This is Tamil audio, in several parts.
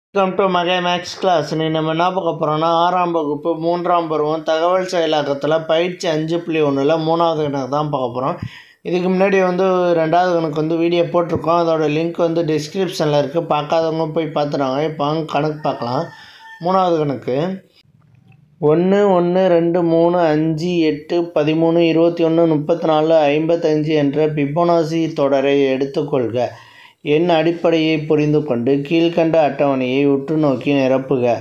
வெல்கம் டு மகே மேக்ஸ் கிளாஸ். நீ நம்ம என்ன பார்க்க போகிறோம்னா 6ஆம் வகுப்பு 3ஆம் பருவம் தகவல் செயலாக்கத்தில் பயிற்சி 5.1ல் 3வது கணக்கு தான் பார்க்க போகிறோம். இதுக்கு முன்னாடி 2வது கணக்கு வீடியோ போட்டிருக்கோம். அதோட லிங்க் டிஸ்கிரிப்ஷனில் இருக்குது. பார்க்காதவங்க போய் பார்த்துறாங்க. இப்போ கணக்கு பார்க்கலாம். 3வது கணக்கு 1 1 2 3 5 8 13 21 34 55 என்ற பிபோனாசி தொடரை எடுத்துக்கொள்க. எண் அடிப்படையை புரிந்து கொண்டு கீழ்கண்ட அட்டவணையை உற்று நோக்கி நிரப்புக.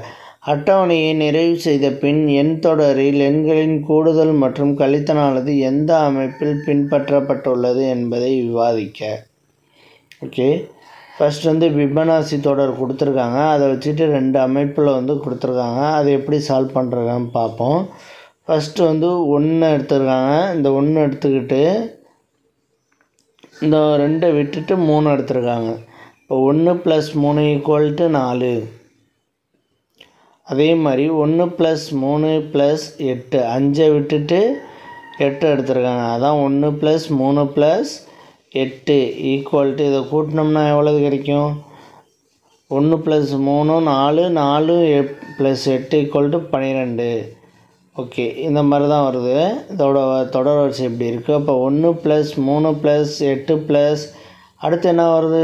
அட்டவணையை நிறைவு செய்த பின் எண் தொடரில் எண்களின் கூடுதல் மற்றும் கழித்தலானது எந்த அமைப்பில் பின்பற்றப்பட்டுள்ளது என்பதை விவாதிக்க. ஓகே, ஃபஸ்ட் பிபனாசி தொடர் கொடுத்துருக்காங்க. அதை வச்சுட்டு 2 அமைப்பில் கொடுத்துருக்காங்க. அதை எப்படி சால்வ் பண்ணுறதுன்னு பார்ப்போம். ஃபஸ்ட்டு 1 எடுத்துருக்காங்க. இந்த 1 எடுத்துக்கிட்டு இந்த 2 விட்டுட்டு 3 எடுத்துருக்காங்க. இப்போ 1 + 3 = 4. அதே மாதிரி 1 + 3 + 8 5 விட்டுட்டு 8 எடுத்துருக்காங்க. அதான் 1 + 3 + 8 = இதை கூட்டினோம்னா எவ்வளவு கிடைக்கும்? 1 + 3 4 4 + 8 = 12. ஓகே, இந்த மாதிரி தான் வருது. இதோட தொடர் வரிசை இப்படி இருக்குது. அப்போ 1 + 3 + 8 அடுத்து என்ன வருது?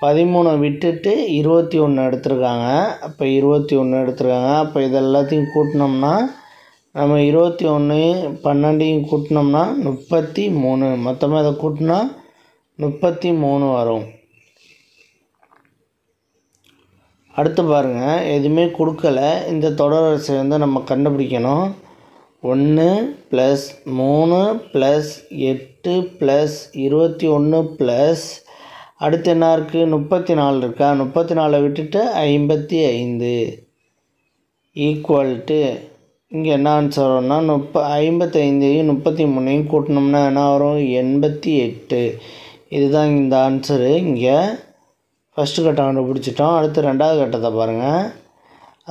13 விட்டுட்டு 21 எடுத்துருக்காங்க. அப்போ 21 எடுத்துருக்காங்க. அப்போ இது எல்லாத்தையும் கூட்டினோம்னா நம்ம 21 12 கூட்டினோம்னா 33. மொத்தமாக இதை கூட்டினா 33 வரும். அடுத்து பாருங்கள், எதுவுமே கொடுக்கல. இந்த தொடர் வரிசை நம்ம கண்டுபிடிக்கணும். 1 + 3 + 8 + 21 அடுத்து என்ன இருக்குது? 34 இருக்கா? 34 விட்டுட்டு 55 இங்கே என்ன ஆன்சர் வரும்னா 55ஐயும் 33ஐயும் கூட்டினோம்னா என்ன வரும்? 88. இதுதான் இந்த ஆன்சரு. இங்கே ஃபஸ்ட்டு கட்டம் கண்டுபிடிச்சிட்டோம். அடுத்து 2வது கட்டத்தை பாருங்கள்.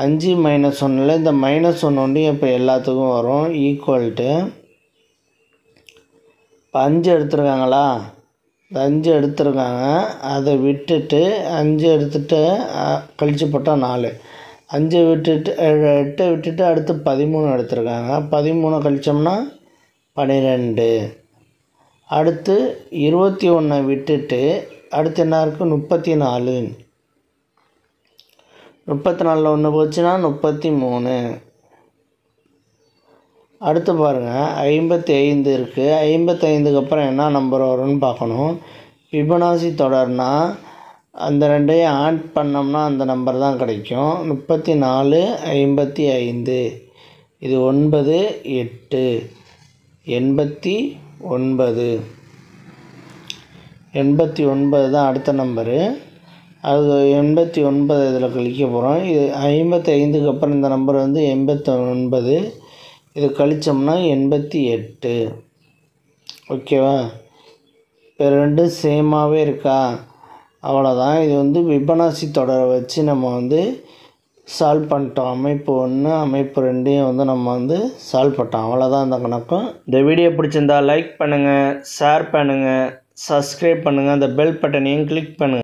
5 - 1ல் இந்த -1 இப்போ எல்லாத்துக்கும் வரும். இப்போ 5 எடுத்துருக்காங்களா? இந்த 5 எடுத்துருக்காங்க. அதை விட்டுட்டு 5 எடுத்துகிட்டு கழிச்சு போட்டால் 4. 5 விட்டுட்டு 8 விட்டுட்டு அடுத்து 13 எடுத்துருக்காங்க. 13 கழிச்சோம்னா 12. அடுத்து 21 விட்டுட்டு அடுத்து என்ன இருக்குது? 34. 34ல் 1 போச்சுன்னா 33. அடுத்து பாருங்கள், 55 இருக்குது. 55க்கு அப்புறம் என்ன நம்பர் வரும்னு பார்க்கணும். பிபனாசி தொடர்னால் அந்த 2ஐயும் ஆட் பண்ணோம்னா அந்த நம்பர் தான் கிடைக்கும். 34 55 இது 9 8 89. 89 தான் அடுத்த நம்பரு. அது 89 இதில் கழிக்க போகிறோம். இது 55க்கு அப்புறம் இந்த நம்பர் 89. இது கழித்தோம்னா 88. ஓகேவா? இப்போ 2 சேமாகவே இருக்கா? அவ்வளோதான். இது பிபனாசி தொடரை வச்சு நம்ம சால்வ் பண்ணிட்டோம். அமைப்பு 1 அமைப்பு 2ஐயும் நம்ம சால்வ் பண்ணிட்டோம். அவ்வளோதான் இந்த கணக்கும். இந்த வீடியோ பிடிச்சிருந்தா லைக் பண்ணுங்கள், ஷேர் பண்ணுங்கள், சப்ஸ்கிரைப் பண்ணுங்கள், அந்த பெல் பட்டனையும் கிளிக் பண்ணுங்கள்.